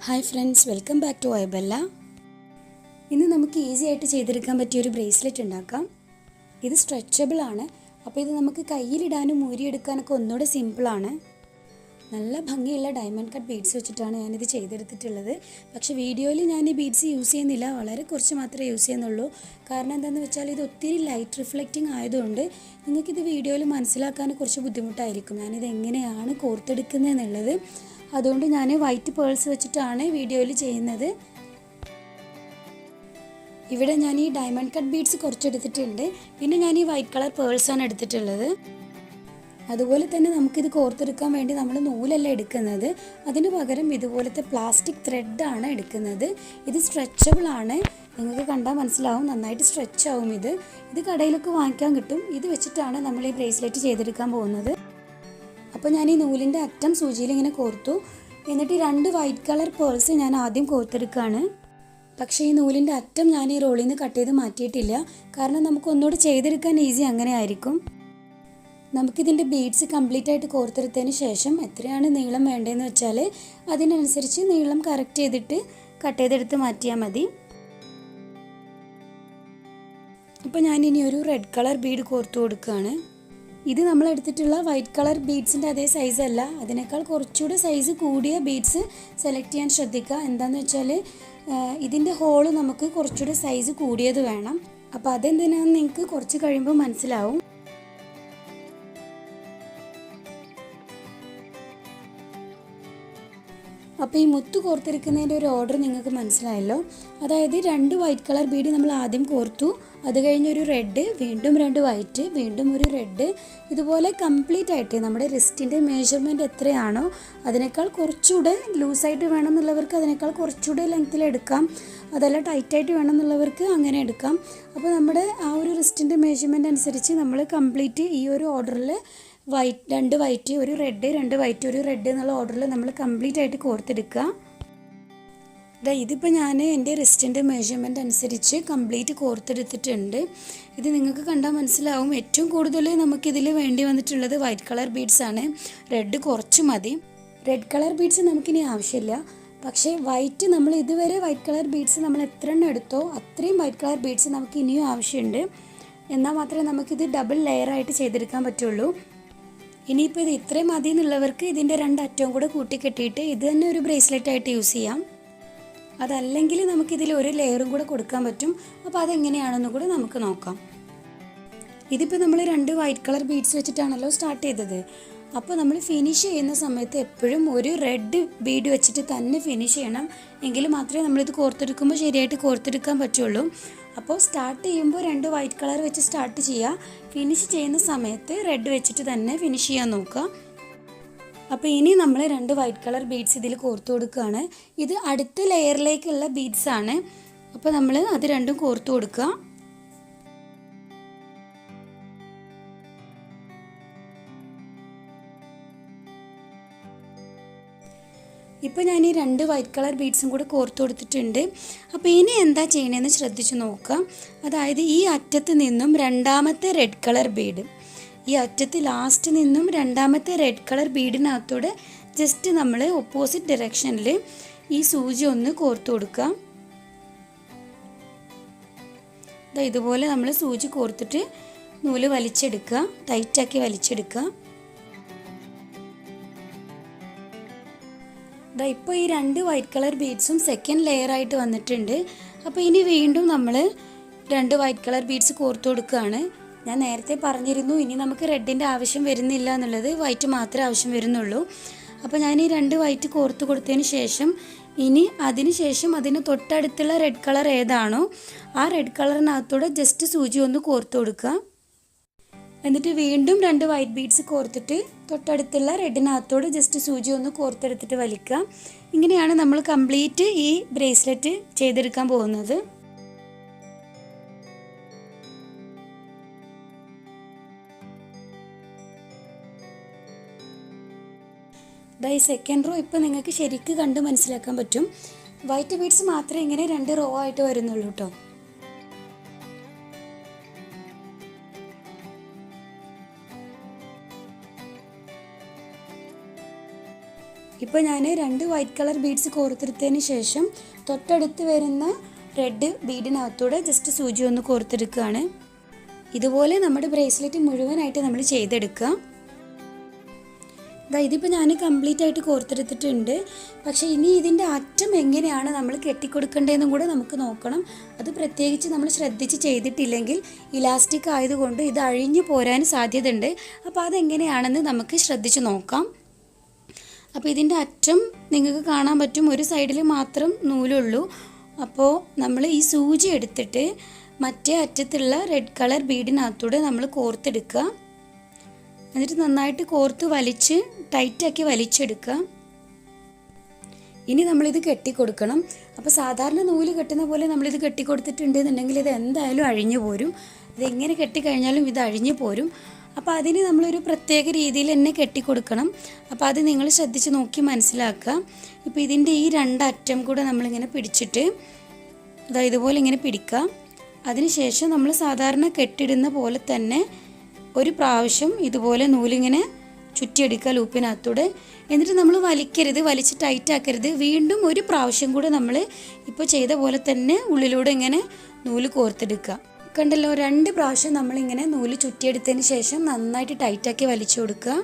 Hi friends, welcome back to ഐബല്ല. ഇന്ന് നമുക്ക് ഈസി ആയിട്ട് ചെയ്തെടുക്കാൻ പറ്റിയൊരു ബ്രേസ്ലെറ്റ് ഉണ്ടാക്കാം. ഇത് സ്ട്രെച്ചബിൾ ആണ്. അപ്പോൾ ഇത് നമുക്ക് കയ്യിലിടാനും ഊരിയെടുക്കാനൊക്കെ ഒന്നുകൂടെ സിമ്പിളാണ്. നല്ല ഭംഗിയുള്ള ഡയമണ്ട് കട്ട് ബീഡ്സ് വെച്ചിട്ടാണ് ഞാനിത് ചെയ്തെടുത്തിട്ടുള്ളത്. പക്ഷേ വീഡിയോയിൽ ഞാൻ ഈ ബീഡ്സ് യൂസ് ചെയ്യുന്നില്ല, വളരെ കുറച്ച് മാത്രമേ യൂസ് ചെയ്യുന്നുള്ളൂ. കാരണം എന്താണെന്ന് വെച്ചാൽ ഇത് ഒത്തിരി ലൈറ്റ് റിഫ്ലക്റ്റിംഗ് ആയതുകൊണ്ട് നിങ്ങൾക്കിത് വീഡിയോയിൽ മനസ്സിലാക്കാൻ കുറച്ച് ബുദ്ധിമുട്ടായിരിക്കും ഞാനിത് എങ്ങനെയാണ് കോർത്തെടുക്കുന്നത് എന്നുള്ളത്. അതുകൊണ്ട് ഞാൻ വൈറ്റ് പേൾസ് വെച്ചിട്ടാണ് വീഡിയോയിൽ ചെയ്യുന്നത്. ഇവിടെ ഞാൻ ഈ ഡയമണ്ട് കട്ട് ബീഡ്സ് കുറച്ചെടുത്തിട്ടുണ്ട്. പിന്നെ ഞാൻ ഈ വൈറ്റ് കളർ പേൾസാണ് എടുത്തിട്ടുള്ളത്. അതുപോലെ തന്നെ നമുക്കിത് കോർത്തെടുക്കാൻ വേണ്ടി നമ്മൾ നൂലല്ല എടുക്കുന്നത്, അതിന് പകരം ഇതുപോലത്തെ പ്ലാസ്റ്റിക് ത്രെഡാണ് എടുക്കുന്നത്. ഇത് സ്ട്രെച്ചബിൾ ആണ്, നിങ്ങൾക്ക് കണ്ടാൽ മനസ്സിലാവും, നന്നായിട്ട് സ്ട്രെച്ച് ആവും. ഇത് കടയിലൊക്കെ വാങ്ങിക്കാൻ കിട്ടും. ഇത് വെച്ചിട്ടാണ് നമ്മൾ ഈ ബ്രേസ്ലെറ്റ് ചെയ്തെടുക്കാൻ പോകുന്നത്. അപ്പോൾ ഞാൻ ഈ നൂലിൻ്റെ അറ്റം സൂചിയിൽ ഇങ്ങനെ കോർത്തു. എന്നിട്ട് 2 വൈറ്റ് കളർ പേൾസ് ഞാൻ ആദ്യം കോർത്തെടുക്കുകയാണ്. പക്ഷേ ഈ നൂലിൻ്റെ അറ്റം ഞാൻ ഈ റോളിൽ നിന്ന് കട്ട് ചെയ്ത് മാറ്റിയിട്ടില്ല, കാരണം നമുക്ക് ഒന്നുകൂടെ ചെയ്തെടുക്കാൻ ഈസി അങ്ങനെ ആയിരിക്കും. നമുക്കിതിൻ്റെ ബീഡ്സ് കംപ്ലീറ്റ് ആയിട്ട് കോർത്തെടുത്തതിന് ശേഷം എത്രയാണ് നീളം വേണ്ടതെന്ന് വെച്ചാൽ അതിനനുസരിച്ച് നീളം കറക്റ്റ് ചെയ്തിട്ട് കട്ട് ചെയ്തെടുത്ത് മാറ്റിയാൽ മതി. അപ്പോൾ ഞാനിനി ഒരു റെഡ് കളർ ബീഡ് കോർത്തു കൊടുക്കുകയാണ്. ഇത് നമ്മൾ എടുത്തിട്ടുള്ള വൈറ്റ് കളർ ബീഡ്സിൻ്റെ അതേ സൈസ് അല്ല, അതിനേക്കാൾ കുറച്ചുകൂടെ സൈസ് കൂടിയ ബീഡ്സ് സെലക്ട് ചെയ്യാൻ ശ്രദ്ധിക്കുക. എന്താണെന്ന് വെച്ചാൽ ഇതിൻ്റെ ഹോള് നമുക്ക് കുറച്ചുകൂടെ സൈസ് കൂടിയത് വേണം. അപ്പോൾ അതെന്തിനാണെന്ന് നിങ്ങൾക്ക് കുറച്ച് കഴിയുമ്പോൾ മനസ്സിലാവും. അപ്പോൾ ഈ മുത്ത് കോർത്തെടുക്കുന്നതിൻ്റെ ഒരു ഓർഡർ നിങ്ങൾക്ക് മനസ്സിലായല്ലോ. അതായത് 2 വൈറ്റ് കളർ ബീഡ് നമ്മൾ ആദ്യം കോർത്തു, അത് കഴിഞ്ഞൊരു റെഡ്, വീണ്ടും 2 വൈറ്റ്, വീണ്ടും ഒരു റെഡ്. ഇതുപോലെ കംപ്ലീറ്റ് ആയിട്ട് നമ്മുടെ റിസ്റ്റിൻ്റെ മെഷർമെൻറ്റ് എത്രയാണോ അതിനേക്കാൾ കുറച്ചുകൂടെ ലൂസായിട്ട് വേണമെന്നുള്ളവർക്ക് അതിനേക്കാൾ കുറച്ചുകൂടെ ലെങ്ത്തിൽ അതല്ല ടൈറ്റായിട്ട് വേണമെന്നുള്ളവർക്ക് അങ്ങനെ എടുക്കാം. അപ്പോൾ നമ്മുടെ ആ ഒരു റിസ്റ്റിൻ്റെ മെഷർമെൻറ്റ് അനുസരിച്ച് നമ്മൾ കംപ്ലീറ്റ് ഈ ഒരു ഓർഡറിൽ 2 വൈറ്റ്, ഒരു റെഡ്, 2 വൈറ്റ്, ഒരു റെഡ് എന്നുള്ള ഓർഡറിൽ നമ്മൾ കംപ്ലീറ്റ് ആയിട്ട് കോർത്തെടുക്കുക. ഇതിപ്പോൾ ഞാൻ എൻ്റെ റിസ്റ്റിൻ്റെ മെഷർമെൻറ്റ് അനുസരിച്ച് കംപ്ലീറ്റ് കോർത്തെടുത്തിട്ടുണ്ട്. ഇത് നിങ്ങൾക്ക് കണ്ടാൽ മനസ്സിലാവും. ഏറ്റവും കൂടുതൽ നമുക്കിതിൽ വേണ്ടി വന്നിട്ടുള്ളത് വൈറ്റ് കളർ ബീഡ്സ് ആണ്. റെഡ് കുറച്ച് മതി. റെഡ് കളർ ബീഡ്സ് നമുക്കിനി ആവശ്യമില്ല. പക്ഷേ വൈറ്റ്, നമ്മൾ ഇതുവരെ വൈറ്റ് കളർ ബീഡ്സ് നമ്മൾ എത്ര എണ്ണം എടുത്തോ അത്രയും വൈറ്റ് കളർ ബീഡ്സ് നമുക്ക് ഇനിയും ആവശ്യമുണ്ട്. എന്നാൽ മാത്രമേ നമുക്കിത് ഡബിൾ ലെയറായിട്ട് ചെയ്തെടുക്കാൻ പറ്റുള്ളൂ. ഇനിയിപ്പോൾ ഇത് ഇത്രയും മതി എന്നുള്ളവർക്ക് ഇതിൻ്റെ 2 അറ്റവും കൂടെ കൂട്ടിക്കെട്ടിയിട്ട് ഇത് തന്നെ ഒരു ബ്രേസ്ലെറ്റ് ആയിട്ട് യൂസ് ചെയ്യാം. അതല്ലെങ്കിൽ നമുക്കിതിൽ ഒരു ലെയറും കൂടെ കൊടുക്കാൻ പറ്റും. അപ്പോൾ അതെങ്ങനെയാണെന്ന് കൂടെ നമുക്ക് നോക്കാം. ഇതിപ്പോൾ നമ്മൾ 2 വൈറ്റ് കളർ ബീഡ്സ് വെച്ചിട്ടാണല്ലോ സ്റ്റാർട്ട് ചെയ്തത്. അപ്പോൾ നമ്മൾ ഫിനിഷ് ചെയ്യുന്ന സമയത്ത് എപ്പോഴും ഒരു റെഡ് ബീഡ് വെച്ചിട്ട് തന്നെ ഫിനിഷ് ചെയ്യണം. എങ്കിൽ മാത്രമേ നമ്മളിത് കോർത്തെടുക്കുമ്പോൾ ശരിയായിട്ട് കോർത്തെടുക്കാൻ പറ്റുള്ളൂ. അപ്പോൾ സ്റ്റാർട്ട് ചെയ്യുമ്പോൾ 2 വൈറ്റ് കളർ വെച്ച് സ്റ്റാർട്ട് ചെയ്യുക. ഫിനിഷ് ചെയ്യുന്ന സമയത്ത് റെഡ് വെച്ചിട്ട് തന്നെ ഫിനിഷ് ചെയ്യാൻ നോക്കുക. അപ്പോൾ ഇനി നമ്മൾ 2 വൈറ്റ് കളർ ബീഡ്സ് ഇതിൽ കോർത്തു കൊടുക്കുകയാണ്. ഇത് അടുത്ത ലെയറിലേക്കുള്ള ബീഡ്സ് ആണ്. അപ്പോൾ നമ്മൾ അത് രണ്ടും കോർത്തു കൊടുക്കുക. ഇപ്പോൾ ഞാൻ ഈ 2 വൈറ്റ് കളർ ബീഡ്സും കൂടെ കോർത്തു കൊടുത്തിട്ടുണ്ട്. അപ്പോൾ ഇനി എന്താ ചെയ്യണമെന്ന് ശ്രദ്ധിച്ച് നോക്കുക. അതായത് ഈ അറ്റത്ത് നിന്നും 2ാമത്തെ റെഡ് കളർ ബീഡ്, ഈ അറ്റത്ത് ലാസ്റ്റ് നിന്നും 2ാമത്തെ റെഡ് കളർ ബീഡിനകത്തൂടെ ജസ്റ്റ് നമ്മൾ ഓപ്പോസിറ്റ് ഡയറക്ഷനിൽ ഈ സൂചി ഒന്ന് കോർത്തു കൊടുക്കുക. ഇതുപോലെ നമ്മൾ സൂചി കോർത്തിട്ട് നൂല് വലിച്ചെടുക്കുക, ടൈറ്റാക്കി വലിച്ചെടുക്കുക. ഇപ്പോൾ ഈ 2 വൈറ്റ് കളർ ബീഡ്സും സെക്കൻഡ് ലെയറായിട്ട് വന്നിട്ടുണ്ട്. അപ്പോൾ ഇനി വീണ്ടും നമ്മൾ 2 വൈറ്റ് കളർ ബീഡ്സ് കോർത്തു കൊടുക്കുകയാണ്. ഞാൻ നേരത്തെ പറഞ്ഞിരുന്നു ഇനി നമുക്ക് റെഡിൻ്റെ ആവശ്യം വരുന്നില്ല എന്നുള്ളത്, വൈറ്റ് മാത്രമേ ആവശ്യം വരുന്നുള്ളൂ. അപ്പോൾ ഞാൻ ഈ 2 വൈറ്റ് കോർത്ത് കൊടുത്തതിന് ശേഷം ഇനി അതിന് തൊട്ടടുത്തുള്ള റെഡ് കളർ ഏതാണോ ആ റെഡ് കളറിനകത്തൂടെ ജസ്റ്റ് സൂചി ഒന്ന് കോർത്ത് കൊടുക്കുക. എന്നിട്ട് വീണ്ടും 2 വൈറ്റ് ബീഡ്സ് കോർത്തിട്ട് തൊട്ടടുത്തുള്ള റെഡിനകത്തോട് ജസ്റ്റ് സൂചി ഒന്ന് കോർത്തെടുത്തിട്ട് വലിക്കുക. ഇങ്ങനെയാണ് നമ്മൾ കംപ്ലീറ്റ് ഈ ബ്രേസ്ലെറ്റ് ചെയ്തെടുക്കാൻ പോകുന്നത്. ഈ സെക്കൻഡ് റോ ഇപ്പോൾ നിങ്ങൾക്ക് ശരിക്കും കണ്ട് മനസ്സിലാക്കാൻ പറ്റും. വൈറ്റ് ബീഡ്സ് മാത്രമേ ഇങ്ങനെ 2 റോ ആയിട്ട് വരുന്നുള്ളൂ കേട്ടോ. ഇപ്പോൾ ഞാൻ 2 വൈറ്റ് കളർ ബീഡ്സ് കോർത്തെടുത്തതിന് ശേഷം തൊട്ടടുത്ത് വരുന്ന റെഡ് ബീഡിനകത്തൂടെ ജസ്റ്റ് സൂചി ഒന്ന് കോർത്തെടുക്കുകയാണ്. ഇതുപോലെ നമ്മുടെ ബ്രേസ്ലെറ്റ് മുഴുവനായിട്ട് നമ്മൾ ചെയ്തെടുക്കുക. ഇതിപ്പോൾ ഞാൻ കംപ്ലീറ്റ് ആയിട്ട് കോർത്തെടുത്തിട്ടുണ്ട്. പക്ഷേ ഇനി ഇതിൻ്റെ അറ്റം എങ്ങനെയാണ് നമ്മൾ കെട്ടിക്കൊടുക്കേണ്ടതെന്നും കൂടെ നമുക്ക് നോക്കണം. അത് പ്രത്യേകിച്ച് നമ്മൾ ശ്രദ്ധിച്ച് ചെയ്തിട്ടില്ലെങ്കിൽ ഇലാസ്റ്റിക് ആയതുകൊണ്ട് ഇത് അഴിഞ്ഞു പോരാൻ സാധ്യതയുണ്ട്. അപ്പോൾ അതെങ്ങനെയാണെന്ന് നമുക്ക് ശ്രദ്ധിച്ച് നോക്കാം. അപ്പോൾ ഇതിൻ്റെ അറ്റം നിങ്ങൾക്ക് കാണാൻ പറ്റും, ഒരു സൈഡിൽ മാത്രം നൂലുള്ളൂ. അപ്പോൾ നമ്മൾ ഈ സൂചി എടുത്തിട്ട് മറ്റേ അറ്റത്തുള്ള റെഡ് കളർ ബീഡിനകത്തൂടെ നമ്മൾ കോർത്തെടുക്കുക. എന്നിട്ട് നന്നായിട്ട് കോർത്ത് വലിച്ച് ടൈറ്റാക്കി വലിച്ചെടുക്കുക. ഇനി നമ്മളിത് കെട്ടിക്കൊടുക്കണം. അപ്പോൾ സാധാരണ നൂല് കെട്ടുന്ന പോലെ നമ്മളിത് കെട്ടിക്കൊടുത്തിട്ടുണ്ടെന്നുണ്ടെങ്കിൽ ഇത് എന്തായാലും അഴിഞ്ഞു പോരും. ഇതെങ്ങനെ കെട്ടിക്കഴിഞ്ഞാലും ഇത് അഴിഞ്ഞു പോരും. അപ്പോൾ അതിന് നമ്മളൊരു പ്രത്യേക രീതിയിൽ തന്നെ കെട്ടിക്കൊടുക്കണം. അപ്പോൾ അത് നിങ്ങൾ ശ്രദ്ധിച്ച് നോക്കി മനസ്സിലാക്കുക. ഇപ്പോൾ ഇതിൻ്റെ ഈ 2 അറ്റം കൂടെ നമ്മളിങ്ങനെ പിടിച്ചിട്ട് ഇതുപോലെ ഇങ്ങനെ പിടിക്കുക. അതിനുശേഷം നമ്മൾ സാധാരണ കെട്ടിടുന്ന പോലെ തന്നെ ഒരു പ്രാവശ്യം ഇതുപോലെ നൂലിങ്ങനെ ചുറ്റിയെടുക്കുക ലൂപ്പിനകത്തൂടെ. എന്നിട്ട് നമ്മൾ വലിക്കരുത്, വലിച്ച് ടൈറ്റ് ആക്കരുത്. വീണ്ടും ഒരു പ്രാവശ്യം കൂടെ നമ്മൾ ഇപ്പോൾ ചെയ്ത പോലെ തന്നെ ഉള്ളിലൂടെ ഇങ്ങനെ നൂല് കോർത്തെടുക്കുക. കണ്ടല്ലോ, 2 പ്രാവശ്യം നമ്മളിങ്ങനെ നൂല് ചുറ്റിയെടുത്തതിന് ശേഷം നന്നായിട്ട് ടൈറ്റാക്കി വലിച്ചു കൊടുക്കുക.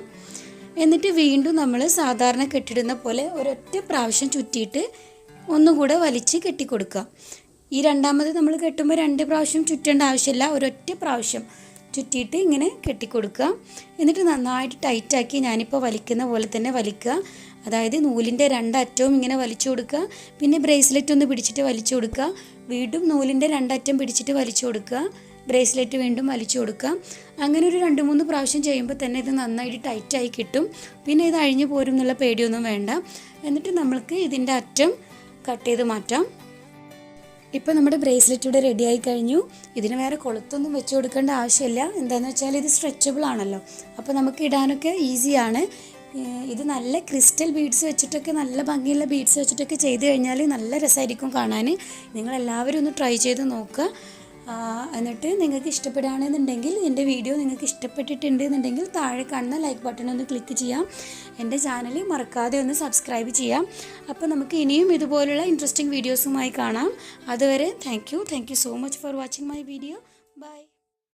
എന്നിട്ട് വീണ്ടും നമ്മൾ സാധാരണ കെട്ടിടുന്ന പോലെ ഒരൊറ്റ പ്രാവശ്യം ചുറ്റിയിട്ട് ഒന്നും കൂടെ വലിച്ച് കെട്ടിക്കൊടുക്കുക. ഈ രണ്ടാമത് നമ്മൾ കെട്ടുമ്പോൾ 2 പ്രാവശ്യം ചുറ്റേണ്ട ആവശ്യമില്ല, ഒരൊറ്റ പ്രാവശ്യം ചുറ്റിയിട്ട് ഇങ്ങനെ കെട്ടിക്കൊടുക്കുക. എന്നിട്ട് നന്നായിട്ട് ടൈറ്റാക്കി ഞാനിപ്പോൾ വലിക്കുന്ന പോലെ തന്നെ വലിക്കുക. അതായത് നൂലിൻ്റെ 2 അറ്റവും ഇങ്ങനെ വലിച്ചു കൊടുക്കുക. പിന്നെ ബ്രേസ്ലെറ്റ് ഒന്ന് പിടിച്ചിട്ട് വലിച്ചു കൊടുക്കുക. വീണ്ടും നൂലിൻ്റെ 2 അറ്റം പിടിച്ചിട്ട് വലിച്ചു കൊടുക്കുക. ബ്രേസ്ലെറ്റ് വീണ്ടും വലിച്ചു കൊടുക്കുക. അങ്ങനെ ഒരു 2-3 പ്രാവശ്യം ചെയ്യുമ്പോൾ തന്നെ ഇത് നന്നായിട്ട് ടൈറ്റായി കിട്ടും. പിന്നെ ഇത് അഴിഞ്ഞു പോരും എന്നുള്ള പേടിയൊന്നും വേണ്ട. എന്നിട്ട് നമ്മൾക്ക് ഇതിൻ്റെ അറ്റം കട്ട് ചെയ്ത് മാറ്റാം. ഇപ്പോൾ നമ്മുടെ ബ്രേസ്ലെറ്റ് ഇവിടെ റെഡി ആയി കഴിഞ്ഞു. ഇതിന് വേറെ കൊളുത്തൊന്നും വെച്ച് കൊടുക്കേണ്ട ആവശ്യമില്ല. എന്താണെന്ന് വെച്ചാൽ ഇത് സ്ട്രെച്ചബിൾ ആണല്ലോ, അപ്പോൾ നമുക്ക് ഇടാനൊക്കെ ഈസിയാണ്. ഇത് നല്ല ക്രിസ്റ്റൽ ബീഡ്സ് വെച്ചിട്ടൊക്കെ, നല്ല ഭംഗിയുള്ള ബീഡ്സ് വെച്ചിട്ടൊക്കെ ചെയ്ത് കഴിഞ്ഞാൽ നല്ല രസമായിരിക്കും കാണാൻ. നിങ്ങളെല്ലാവരും ഒന്ന് ട്രൈ ചെയ്ത് നോക്കുക. എന്നിട്ട് നിങ്ങൾക്ക് ഇഷ്ടപ്പെടുകയാണെന്നുണ്ടെങ്കിൽ, എൻ്റെ വീഡിയോ നിങ്ങൾക്ക് ഇഷ്ടപ്പെട്ടിട്ടുണ്ട് എന്നുണ്ടെങ്കിൽ താഴെ കാണുന്ന ലൈക്ക് ബട്ടൺ ഒന്ന് ക്ലിക്ക് ചെയ്യാം. എൻ്റെ ചാനൽ മറക്കാതെ ഒന്ന് സബ്സ്ക്രൈബ് ചെയ്യാം. അപ്പോൾ നമുക്ക് ഇനിയും ഇതുപോലുള്ള ഇൻട്രസ്റ്റിംഗ് വീഡിയോസുമായി കാണാം. അതുവരെ thank you so much for watching my video. By.